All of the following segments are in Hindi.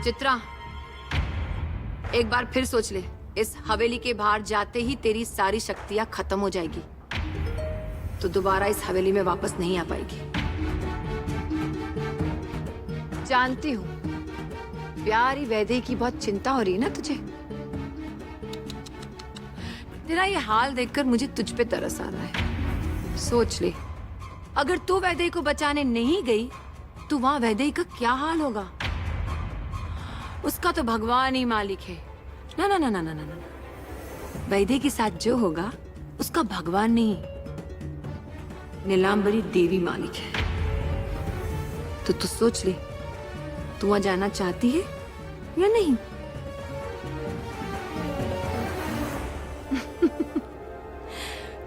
चित्रा, एक बार फिर सोच ले, इस हवेली के बाहर जाते ही तेरी सारी शक्तियां खत्म हो जाएगी, तो दोबारा इस हवेली में वापस नहीं आ पाएगी। जानती हूँ प्यारी वैदेही की बहुत चिंता हो रही है ना तुझे। तेरा ये हाल देखकर मुझे तुझ पे तरस आ रहा है। सोच ले, अगर तू वैदेही को बचाने नहीं गई तो वहां वैदेही का क्या हाल होगा। उसका तो भगवान ही मालिक है। ना ना ना ना ना ना ना, वैदेही के साथ जो होगा उसका भगवान नहीं, नीलांबरी देवी मालिक है। तो तू सोच ले, तू वहां जाना चाहती है या नहीं?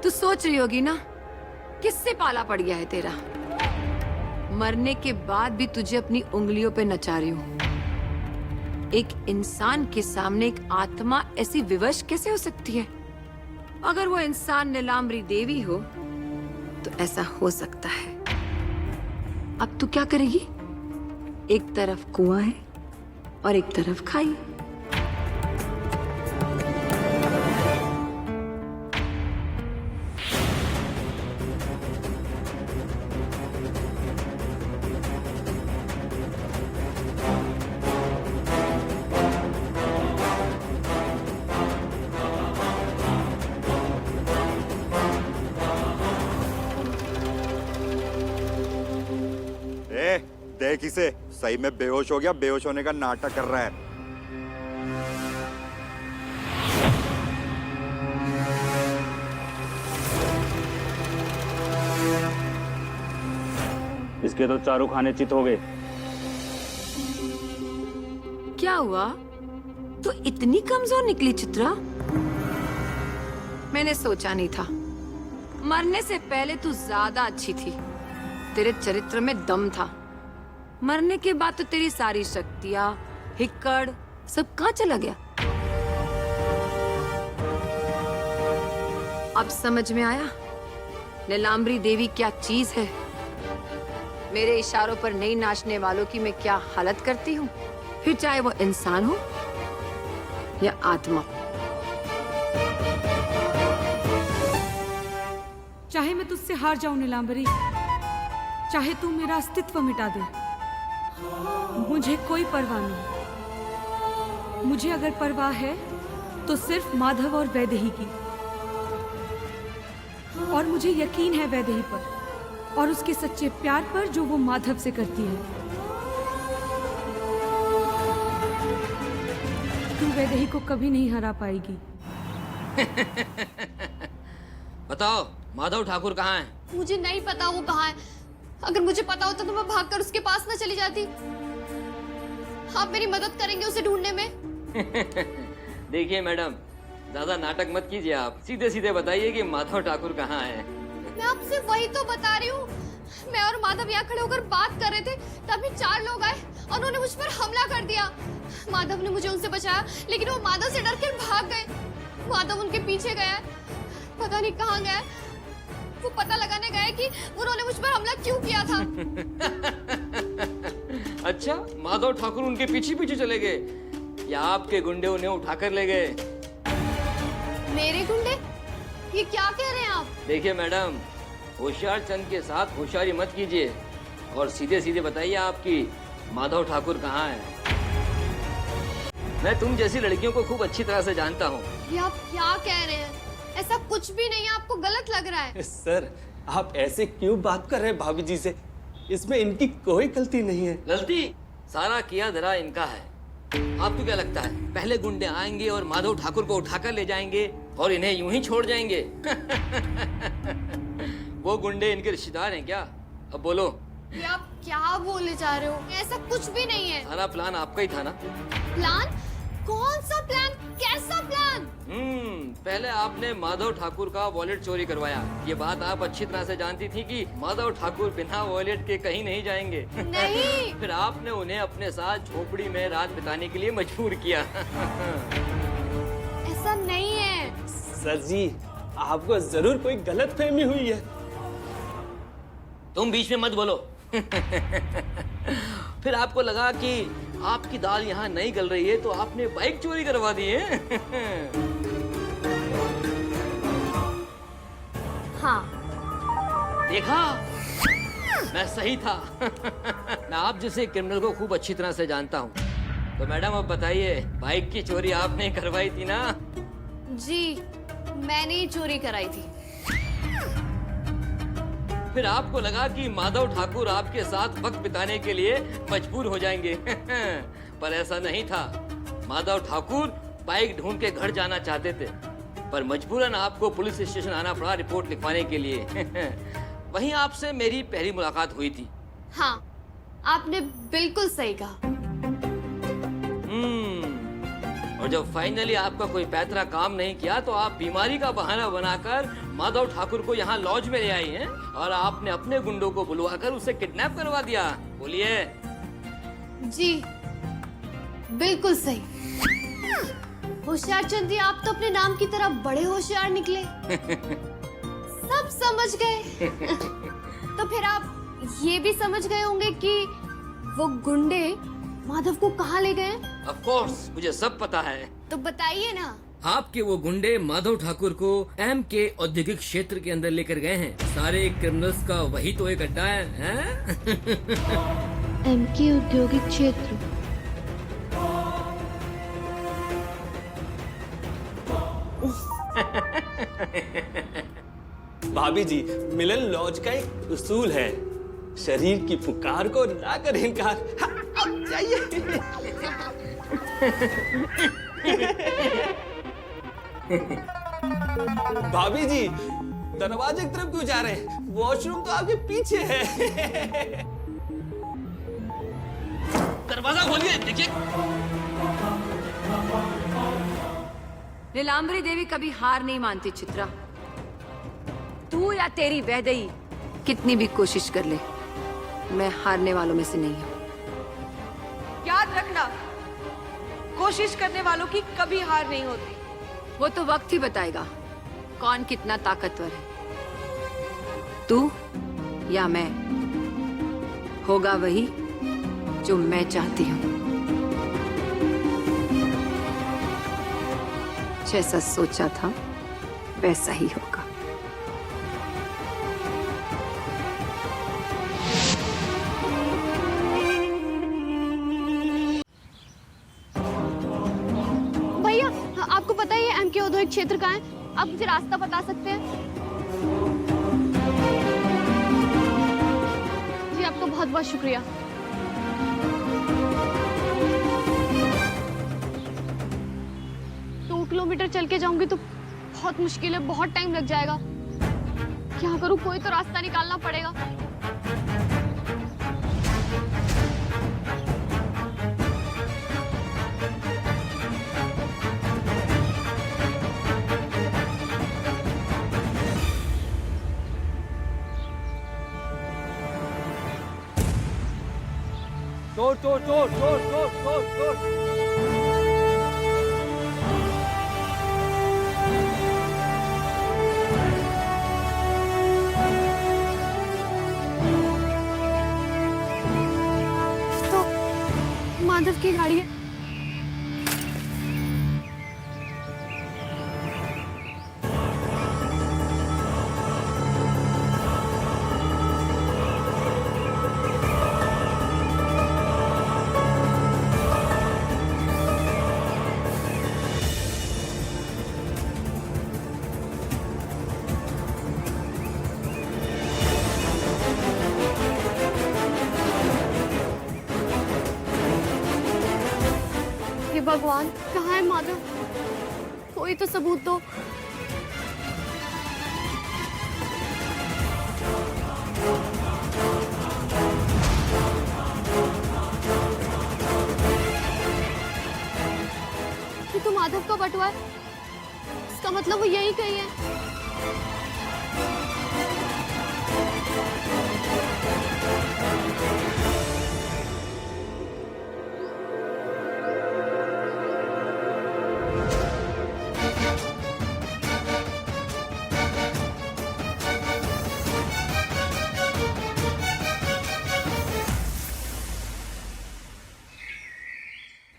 तू सोच रही होगी ना, किससे पाला पड़ गया है तेरा। मरने के बाद भी तुझे अपनी उंगलियों पे नचा रही हूं। एक इंसान के सामने एक आत्मा ऐसी विवश कैसे हो सकती है? अगर वो इंसान नीलांबरी देवी हो तो ऐसा हो सकता है। अब तू क्या करेगी? एक तरफ कुआं है और एक तरफ खाई। देख इसे, सही में बेहोश हो गया, बेहोश होने का नाटक कर रहा है। इसके तो चारों खाने चित हो गए। क्या हुआ? तो इतनी कमजोर निकली चित्रा? मैंने सोचा नहीं था। मरने से पहले तू ज्यादा अच्छी थी, तेरे चरित्र में दम था। मरने के बाद तो तेरी सारी शक्तियां, हिक्कड़ सब कहां चला गया? अब समझ में आया नीलांबरी देवी क्या चीज है। मेरे इशारों पर नहीं नाचने वालों की मैं क्या हालत करती हूँ, फिर चाहे वो इंसान हो या आत्मा। चाहे मैं तुझसे हार जाऊं नीलांबरी, चाहे तू मेरा अस्तित्व मिटा दे, मुझे कोई परवाह नहीं। मुझे अगर परवाह है तो सिर्फ माधव और वैदेही की। और मुझे यकीन है वैदेही पर और उसके सच्चे प्यार पर जो वो माधव से करती है। तू वैदेही को कभी नहीं हरा पाएगी। बताओ माधव ठाकुर कहाँ है? मुझे नहीं पता वो कहाँ है। अगर मुझे पता होता तो मैं भागकर उसके पास ना चली जाती। आप मेरी मदद करेंगे उसे ढूंढने में? देखिए मैडम, ज्यादा नाटक मत कीजिए। आप सीधे सीधे बताइए कि माधव ठाकुर कहाँ है। मैं आपसे वही तो बता रही हूँ। मैं और माधव यहाँ खड़े होकर बात कर रहे थे, तभी 4 लोग आए और उन्होंने मुझ पर हमला कर दिया। माधव ने मुझे उनसे बचाया, लेकिन वो माधव से डर कर भाग गए। माधव उनके पीछे गया है, पता नहीं कहाँ गया है। वो पता लगाने गए कि उन्होंने मुझ पर हमला क्यों किया था। अच्छा, माधव ठाकुर उनके पीछे पीछे चले गए या आपके गुंडे उन्हें उठाकर ले गए? मेरे गुंडे? ये क्या कह रहे हैं आप? देखिए मैडम, होशियार चंद के साथ होशियारी मत कीजिए और सीधे सीधे बताइए आपकी माधव ठाकुर कहाँ है। मैं तुम जैसी लड़कियों को खूब अच्छी तरह से जानता हूँ। ये आप क्या कह रहे हैं? ऐसा कुछ भी नहीं है, आपको गलत लग रहा है। सर, आप ऐसे क्यों बात कर रहे हैं भाभी जी से? इसमें इनकी कोई गलती नहीं है। गलती सारा किया धरा इनका है। आपको क्या लगता है पहले गुंडे आएंगे और माधव ठाकुर को उठाकर ले जाएंगे और इन्हें यूं ही छोड़ जाएंगे? वो गुंडे इनके रिश्तेदार हैं क्या? अब बोलो। ये आप क्या बोले जा रहे हो? ऐसा कुछ भी नहीं है। सारा प्लान आपका ही था ना? प्लान? कौन सा प्लान? कैसा प्लान? पहले आपने माधव ठाकुर का वॉलेट चोरी करवाया। ये बात आप अच्छी तरह से जानती थी कि माधव ठाकुर बिना वॉलेट के कहीं नहीं जाएंगे। नहीं। फिर आपने उन्हें अपने साथ झोपड़ी में रात बिताने के लिए मजबूर किया। ऐसा नहीं है सर जी, आपको जरूर कोई गलतफहमी हुई है। तुम बीच में मत बोलो। फिर आपको लगा कि आपकी दाल यहाँ नहीं गल रही है तो आपने बाइक चोरी करवा दी है। हाँ, देखा, मैं सही था। मैं आप जैसे क्रिमिनल को खूब अच्छी तरह से जानता हूँ। तो मैडम अब बताइए, बाइक की चोरी आपने करवाई थी ना? जी, मैंने ही चोरी कराई थी। फिर आपको लगा कि माधव ठाकुर आपके साथ वक्त बिताने के लिए मजबूर हो जाएंगे। पर ऐसा नहीं था। माधव ठाकुर बाइक ढूंढ के घर जाना चाहते थे, पर मजबूरन आपको पुलिस स्टेशन आना पड़ा रिपोर्ट लिखवाने के लिए। वहीं आपसे मेरी पहली मुलाकात हुई थी। हाँ, आपने बिल्कुल सही कहा। और जब फाइनली आपका कोई पैतरा काम नहीं किया तो आप बीमारी का बहाना बनाकर माधव ठाकुर को यहाँ लॉज में ले आई हैं और आपने अपने गुंडों को बुलवाकर उसे किडनैप करवा दिया। बोलिए। जी, बिल्कुल सही। होशियार चंद जी, आप तो अपने नाम की तरह बड़े होशियार निकले। सब समझ गए। तो फिर आप ये भी समझ गए होंगे कि वो गुंडे माधव को कहाँ ले गए? ऑफ कोर्स, मुझे सब पता है। तो बताइए ना। आपके वो गुंडे माधव ठाकुर को एम के औद्योगिक क्षेत्र के अंदर लेकर गए हैं। सारे क्रिमिनल्स का वही तो एक अड्डा है? एम के औद्योगिक क्षेत्र। भाभी जी, मिलन लॉज का एक उसूल है, शरीर की पुकार को ना कर इनकार। हाँ, अब जाइए। भाभी जी, दरवाजे की तरफ क्यों जा रहे हैं? वॉशरूम तो आपके पीछे है। दरवाजा खोलिए, देखिए। नीलांबरी देवी कभी हार नहीं मानती चित्रा। तू या तेरी वैदेही कितनी भी कोशिश कर ले, मैं हारने वालों में से नहीं हूँ। याद रखना, कोशिश करने वालों की कभी हार नहीं होती। वो तो वक्त ही बताएगा कौन कितना ताकतवर है, तू या मैं। होगा वही जो मैं चाहती हूँ। जैसा सोचा था वैसा ही होगा। भैया, आपको पता है ये एम के औद्योगिक क्षेत्र कहाँ है? आप मुझे रास्ता बता सकते हैं? जी, आपका बहुत बहुत शुक्रिया। 2 किलोमीटर चल के जाऊंगी तो बहुत मुश्किल है, बहुत टाइम लग जाएगा। क्या करूं, कोई तो रास्ता निकालना पड़ेगा। तो माधव की गाड़ी है। हे भगवान, कहाँ है माधव? कोई तो सबूत दो। ये तो माधव का बटुआ है। इसका मतलब वो यही कहीं है।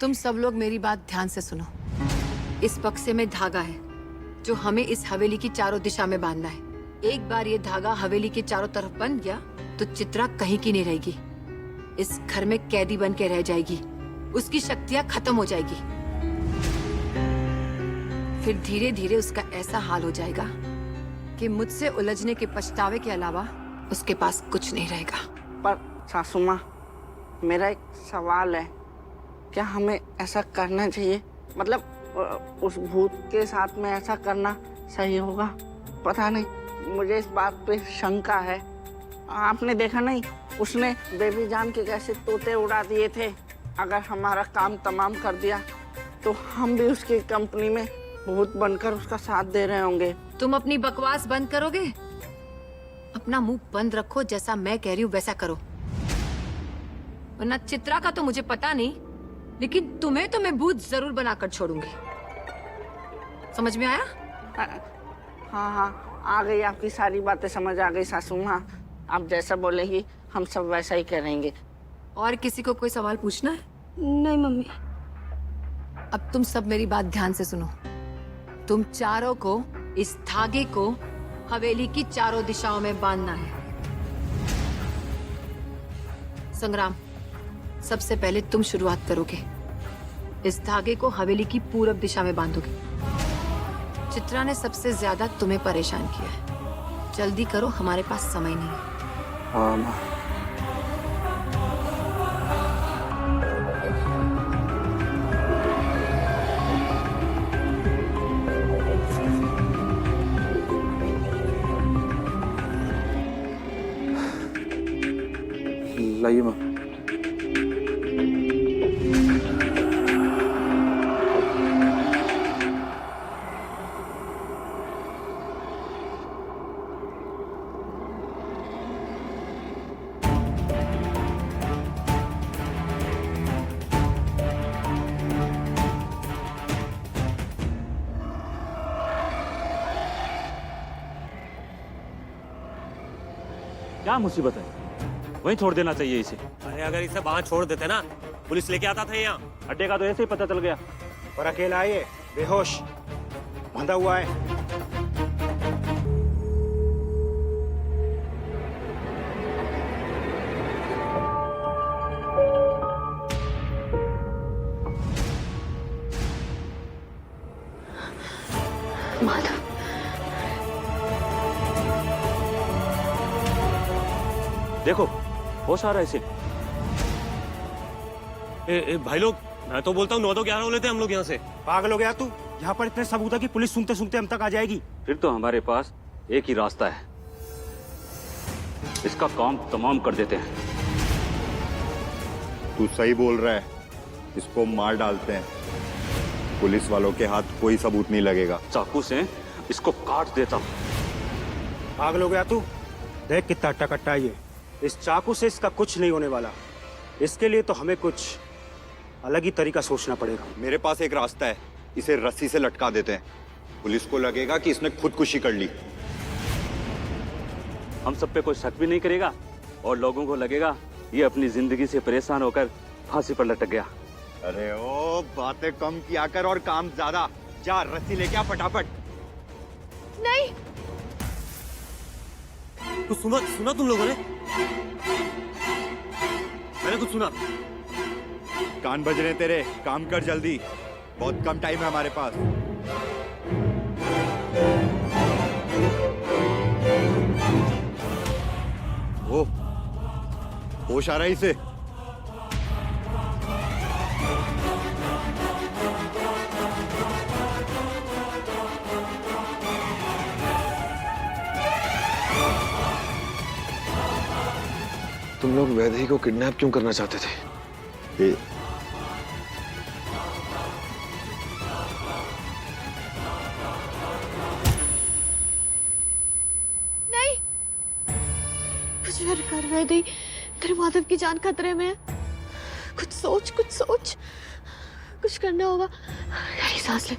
तुम सब लोग मेरी बात ध्यान से सुनो। इस बक्से में धागा है जो हमें इस हवेली की चारों दिशा में बांधना है। एक बार ये धागा हवेली के चारों तरफ बंध गया तो चित्रा कहीं की नहीं रहेगी। इस घर में कैदी बन के रह जाएगी। उसकी शक्तियां खत्म हो जाएगी। फिर धीरे धीरे उसका ऐसा हाल हो जाएगा कि मुझसे उलझने के पछतावे के अलावा उसके पास कुछ नहीं रहेगा। पर सासू माँ, मेरा एक सवाल है, क्या हमें ऐसा करना चाहिए? मतलब उस भूत के साथ में ऐसा करना सही होगा? पता नहीं, मुझे इस बात पे शंका है। आपने देखा नहीं, उसने बेबी जान के कैसे तोते उड़ा दिए थे। अगर हमारा काम तमाम कर दिया तो हम भी उसकी कंपनी में भूत बनकर उसका साथ दे रहे होंगे। तुम अपनी बकवास बंद करोगे? अपना मुंह बंद रखो। जैसा मैं कह रही हूँ वैसा करो, वरना चित्रा का तो मुझे पता नहीं, लेकिन तुम्हें तो मैं भूत जरूर बनाकर छोड़ूंगी। समझ में आया? हाँ हाँ, आ गई, आपकी सारी बातें समझ आ गई सासू माँ। आप जैसा बोलेंगी हम सब वैसा ही करेंगे। और किसी को कोई सवाल पूछना है? नहीं मम्मी। अब तुम सब मेरी बात ध्यान से सुनो। तुम चारों को इस धागे को हवेली की चारों दिशाओं में बांधना है। संग्राम, सबसे पहले तुम शुरुआत करोगे। इस धागे को हवेली की पूरब दिशा में बांधोगे। चित्रा ने सबसे ज्यादा तुम्हें परेशान किया है। जल्दी करो, हमारे पास समय नहीं है। हाँ माँ। लाइए माँ। क्या मुसीबत है? वहीं छोड़ देना चाहिए इसे। अरे अगर इसे वहां छोड़ देते ना, पुलिस लेके आता था यहाँ। अड्डे का तो ऐसे ही पता चल गया। और अकेला है ये, बेहोश बंधा हुआ है। माधव, देखो, होश आ रहा है इसे। भाई लोग, मैं तो बोलता हूँ 9 तो 11 हो लेते हम लोग यहाँ से। पागल हो गया तू? यहाँ पर इतने सबूत है कि पुलिस सुनते सुनते हम तक आ जाएगी। फिर तो हमारे पास एक ही रास्ता है, इसका काम तमाम कर देते हैं। तू सही बोल रहा है, इसको मार डालते हैं। पुलिस वालों के हाथ कोई सबूत नहीं लगेगा। चाकू से इसको काट देता हूँ। पागल हो गया तू? देख कितना अट्टा कट्टा है ये। इस चाकू से इसका कुछ नहीं होने वाला। इसके लिए तो हमें कुछ अलग ही तरीका सोचना पड़ेगा। मेरे पास एक रास्ता है, इसे रस्सी से लटका देते हैं। पुलिस को लगेगा कि इसने खुदकुशी कर ली। हम सब पे कोई शक भी नहीं करेगा और लोगों को लगेगा ये अपनी जिंदगी से परेशान होकर फांसी पर लटक गया। अरे ओ, बातें कम किया कर और काम ज्यादा। जा रस्सी लेके आ फटाफट। नहीं। कुछ सुना तुम लोगों ने? मैंने कुछ सुना। कान बज रहे तेरे, काम कर जल्दी, बहुत कम टाइम है हमारे पास। ओ, होश आ रहा है इसे? तुम लोग वैदेही को किडनैप क्यों करना चाहते थे? नहीं, कुछ भी कर रहे थे। तेरे माधव की जान खतरे में है। कुछ सोच, कुछ करना होगा। गहरी सांस ले।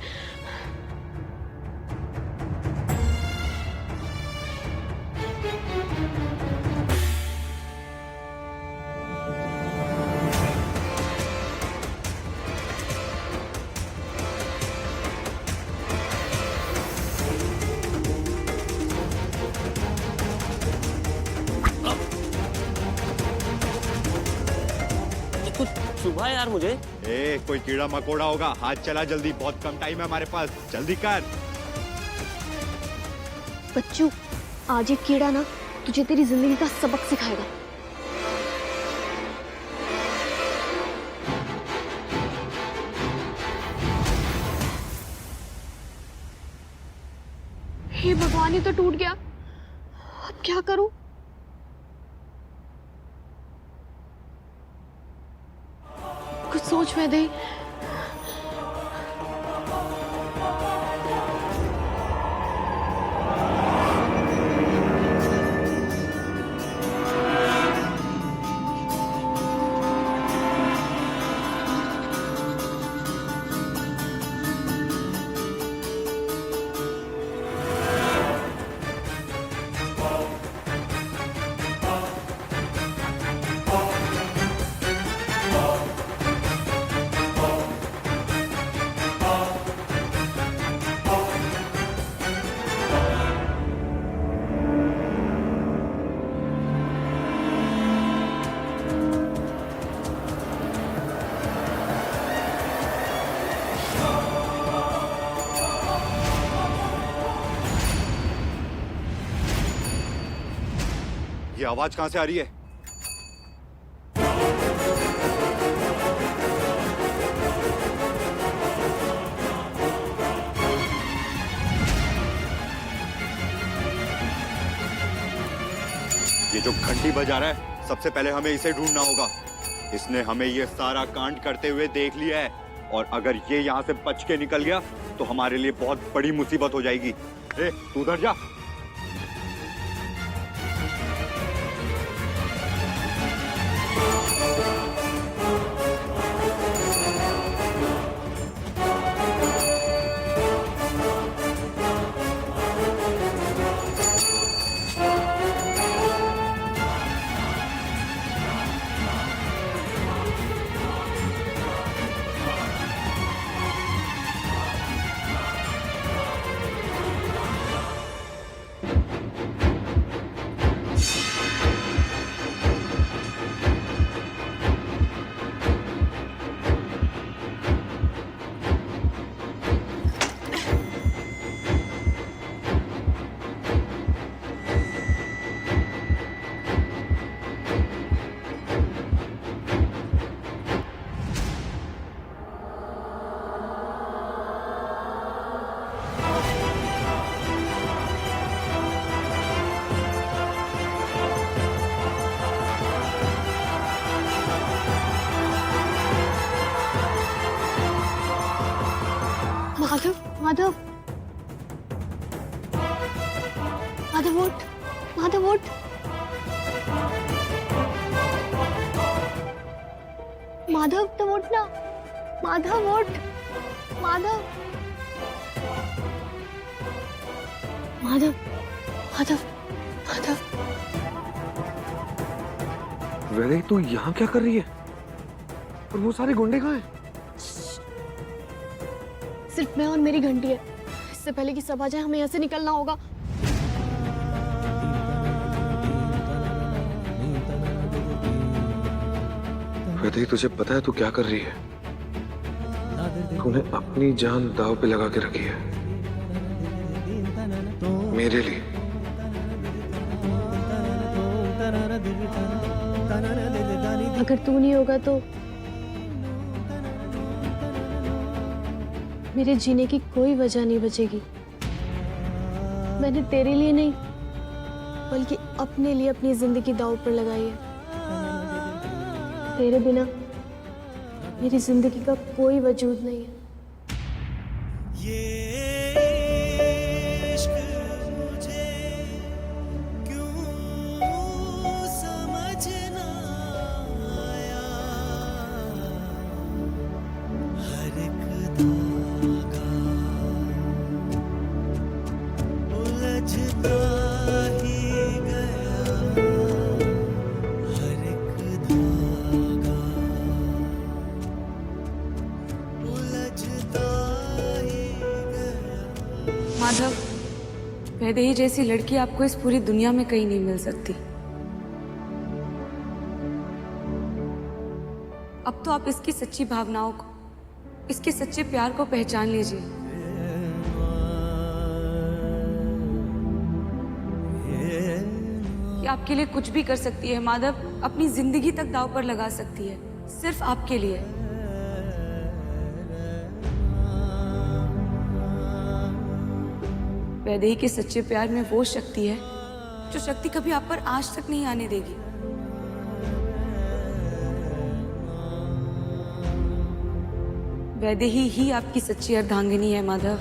कुछ सुबह यार मुझे। ए, कोई कीड़ा मकोड़ा होगा, हाथ चला जल्दी, बहुत कम टाइम है हमारे पास, जल्दी कर। बच्चू, आज ये कीड़ा ना तुझे तेरी जिंदगी का सबक सिखाएगा। हे भगवान, ये तो टूट गया। अब क्या करूं? कुछ सोच में दे। ये आवाज कहां से आ रही है? ये जो घंटी बजा रहा है, सबसे पहले हमें इसे ढूंढना होगा। इसने हमें ये सारा कांड करते हुए देख लिया है, और अगर ये यहाँ से बच के निकल गया तो हमारे लिए बहुत बड़ी मुसीबत हो जाएगी। ए, तू उधर जा। माधव, माधव, माधव उठ, माधव उठ। माधव, तुम उठ ना। माधव उठ, माधव, माधव, माधव, माधव। वैदे, तू यहाँ क्या कर रही है? और वो सारे गुंडे कहाँ हैं? सिर्फ मैं और मेरी घंटी है। इससे पहले कि सब आ जाए, हमें यहाँ से निकलना होगा। वैदे, तुझे पता है तू क्या कर रही है? तूने अपनी जान दांव पे लगा के रखी है मेरे लिए। अगर तू नहीं होगा तो मेरे जीने की कोई वजह नहीं बचेगी। मैंने तेरे लिए नहीं, बल्कि अपने लिए अपनी जिंदगी दांव पर लगाई है। तेरे बिना मेरी जिंदगी का कोई वजूद नहीं है। माधव, वैदेही जैसी लड़की आपको इस पूरी दुनिया में कहीं नहीं मिल सकती। अब तो आप इसकी सच्ची भावनाओं को, इसके सच्चे प्यार को पहचान लीजिए। कि आपके लिए कुछ भी कर सकती है माधव, अपनी जिंदगी तक दांव पर लगा सकती है, सिर्फ आपके लिए। वैदेही के सच्चे प्यार में वो शक्ति है जो शक्ति कभी आप पर आंच तक नहीं आने देगी। वैदेही ही आपकी सच्ची अर्धांगिनी है माधव।